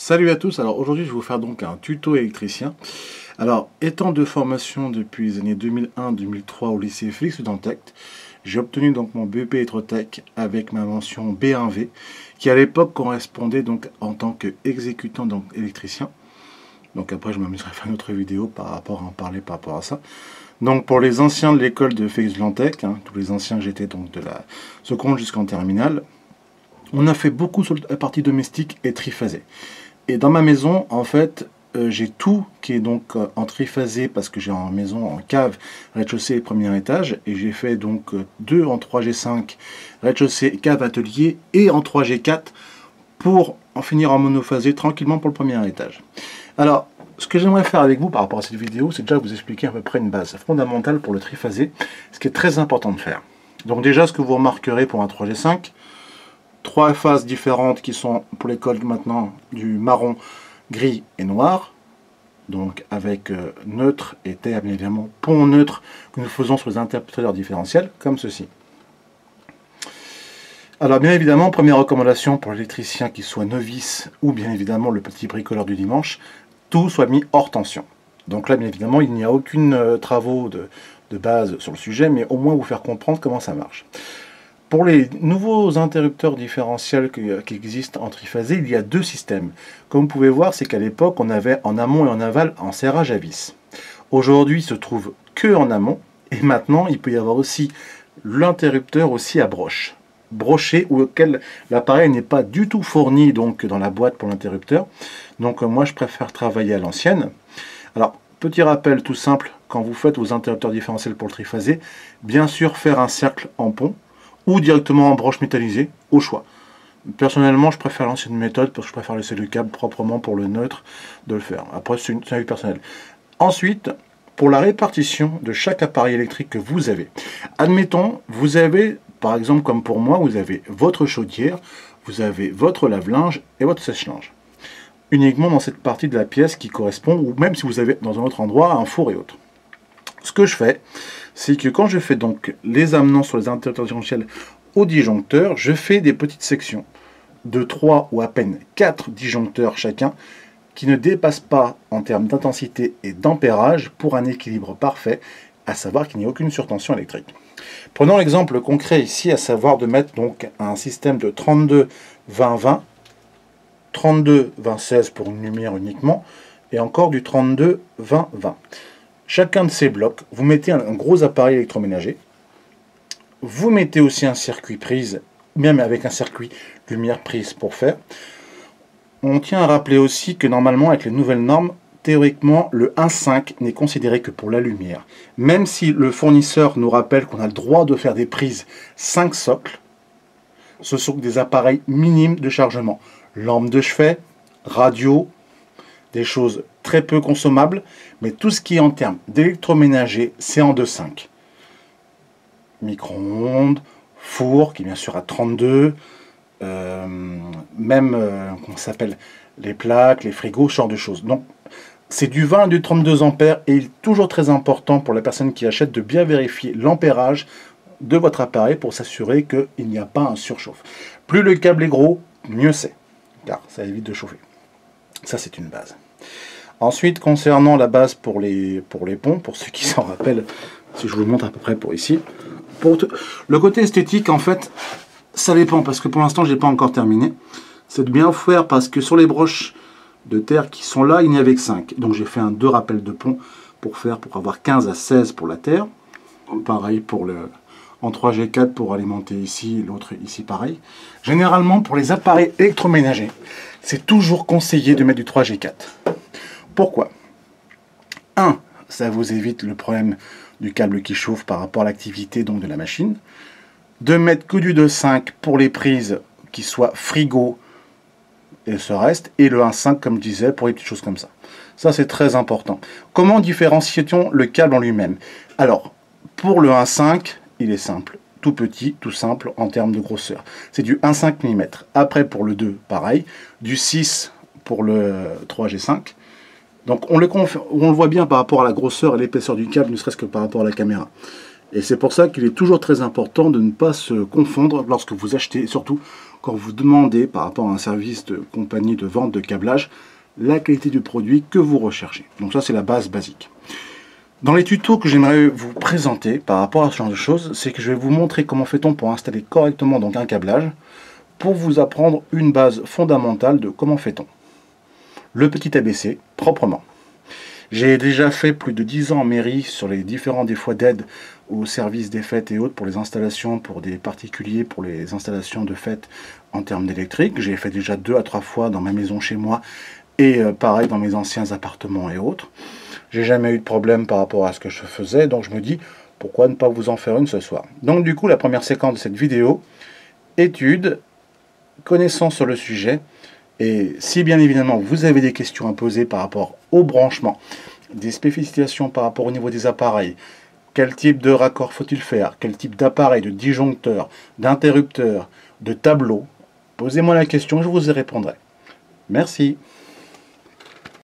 Salut à tous, alors aujourd'hui je vais vous faire donc un tuto électricien. Alors étant de formation depuis les années 2001-2003 au lycée Félix Dantec, j'ai obtenu donc mon BEP Électrotech avec ma mention B1V qui à l'époque correspondait donc en tant qu'exécutant donc électricien. Donc après je m'amuserai à faire une autre vidéo par rapport à en parler par rapport à ça. Donc pour les anciens de l'école de Félix Dantec, tous les anciens que j'étais donc de la seconde jusqu'en terminale, on a fait beaucoup sur la partie domestique et triphasé. Et dans ma maison, en fait, j'ai tout qui est donc en triphasé parce que j'ai en maison, en cave, rez-de-chaussée et premier étage. Et j'ai fait donc deux en 3G5, rez-de-chaussée, cave, atelier et en 3G4 pour en finir en monophasé tranquillement pour le premier étage. Alors, ce que j'aimerais faire avec vous par rapport à cette vidéo, c'est déjà vous expliquer à peu près une base fondamentale pour le triphasé, ce qui est très important de faire. Donc déjà, ce que vous remarquerez pour un 3G5, trois phases différentes qui sont pour l'école maintenant du marron, gris et noir, donc avec neutre et terre bien évidemment, pont neutre que nous faisons sur les interrupteurs différentiels comme ceci. Alors bien évidemment, première recommandation pour l'électricien qui soit novice ou bien évidemment le petit bricoleur du dimanche, tout soit mis hors tension. Donc là bien évidemment il n'y a aucune travaux de base sur le sujet, mais au moins vous faire comprendre comment ça marche. Pour les nouveaux interrupteurs différentiels qui existent en triphasé, il y a deux systèmes. Comme vous pouvez voir, c'est qu'à l'époque, on avait en amont et en aval en serrage à vis. Aujourd'hui, il se trouve que en amont. Et maintenant, il peut y avoir aussi l'interrupteur aussi à broche. Broché, auquel l'appareil n'est pas du tout fourni donc, dans la boîte pour l'interrupteur. Donc moi, je préfère travailler à l'ancienne. Alors, petit rappel tout simple, quand vous faites vos interrupteurs différentiels pour le triphasé, bien sûr, faire un cercle en pont, ou directement en broche métallisée, au choix. Personnellement, je préfère l'ancienne méthode parce que je préfère laisser le câble proprement pour le neutre de le faire. Après, c'est un avis personnel. Ensuite, pour la répartition de chaque appareil électrique que vous avez. Admettons, vous avez, par exemple, comme pour moi, vous avez votre chaudière, vous avez votre lave-linge et votre sèche-linge. Uniquement dans cette partie de la pièce qui correspond, ou même si vous avez dans un autre endroit, un four et autres. Ce que je fais, c'est que quand je fais donc les amenants sur les interrupteurs différentiels au disjoncteur, je fais des petites sections de 3 ou à peine 4 disjoncteurs chacun qui ne dépassent pas en termes d'intensité et d'ampérage pour un équilibre parfait, à savoir qu'il n'y a aucune surtension électrique. Prenons l'exemple concret ici, à savoir de mettre donc un système de 32-20-20, 32-20-16 pour une lumière uniquement, et encore du 32-20-20. Chacun de ces blocs, vous mettez un gros appareil électroménager. Vous mettez aussi un circuit prise, même avec un circuit lumière prise pour faire. On tient à rappeler aussi que normalement, avec les nouvelles normes, théoriquement, le 1.5 n'est considéré que pour la lumière. Même si le fournisseur nous rappelle qu'on a le droit de faire des prises 5 socles, ce sont des appareils minimes de chargement. Lampe de chevet, radio, des choses très peu consommables, mais tout ce qui est en termes d'électroménager, c'est en 2.5. Micro-ondes, four, qui est bien sûr à 32, comment ça s'appelle, les plaques, les frigos, ce genre de choses. Donc, c'est du 20 et du 32 ampères, et il est toujours très important pour la personne qui achète de bien vérifier l'ampérage de votre appareil pour s'assurer qu'il n'y a pas un surchauffe. Plus le câble est gros, mieux c'est, car ça évite de chauffer. Ça, c'est une base. Ensuite, concernant la base pour les ponts, pour ceux qui s'en rappellent, si je vous montre à peu près pour ici, le côté esthétique, en fait, ça dépend, parce que pour l'instant, je n'ai pas encore terminé. C'est de bien faire, parce que sur les broches de terre qui sont là, il n'y avait que 5. Donc j'ai fait deux rappels de pont pour avoir 15 à 16 pour la terre. Pareil pour en 3G4 pour alimenter ici, l'autre ici pareil. Généralement, pour les appareils électroménagers, c'est toujours conseillé de mettre du 3G4. Pourquoi? 1. Ça vous évite le problème du câble qui chauffe par rapport à l'activité donc de la machine. De mettre que du 2.5 pour les prises qui soient frigo et ce reste. Et le 1.5 comme je disais pour les petites choses comme ça. Ça c'est très important. Comment différencie-t-on le câble en lui-même? Alors, pour le 1.5, il est simple. Tout petit, tout simple en termes de grosseur. C'est du 1,5 mm. Après pour le 2, pareil. Du 6 pour le 3G5. Donc on le voit bien par rapport à la grosseur et l'épaisseur du câble, ne serait-ce que par rapport à la caméra. Et c'est pour ça qu'il est toujours très important de ne pas se confondre lorsque vous achetez, surtout quand vous demandez par rapport à un service de compagnie de vente de câblage, la qualité du produit que vous recherchez. Donc ça, c'est la base basique. Dans les tutos que j'aimerais vous présenter par rapport à ce genre de choses, c'est que je vais vous montrer comment fait-on pour installer correctement donc un câblage, pour vous apprendre une base fondamentale de comment fait-on. Le petit ABC, proprement. J'ai déjà fait plus de 10 ans en mairie sur les différents des fois d'aide aux services des fêtes et autres pour les installations, pour des particuliers, pour les installations de fêtes en termes d'électrique. J'ai fait déjà 2 à 3 fois dans ma maison chez moi et pareil dans mes anciens appartements et autres. J'ai jamais eu de problème par rapport à ce que je faisais, donc je me dis pourquoi ne pas vous en faire une ce soir. Donc du coup, la première séquence de cette vidéo, étude, connaissance sur le sujet, et si bien évidemment vous avez des questions à poser par rapport au branchement, des spécifications par rapport au niveau des appareils, quel type de raccord faut-il faire, quel type d'appareil, de disjoncteur, d'interrupteur, de tableau, posez-moi la question, je vous y répondrai. Merci.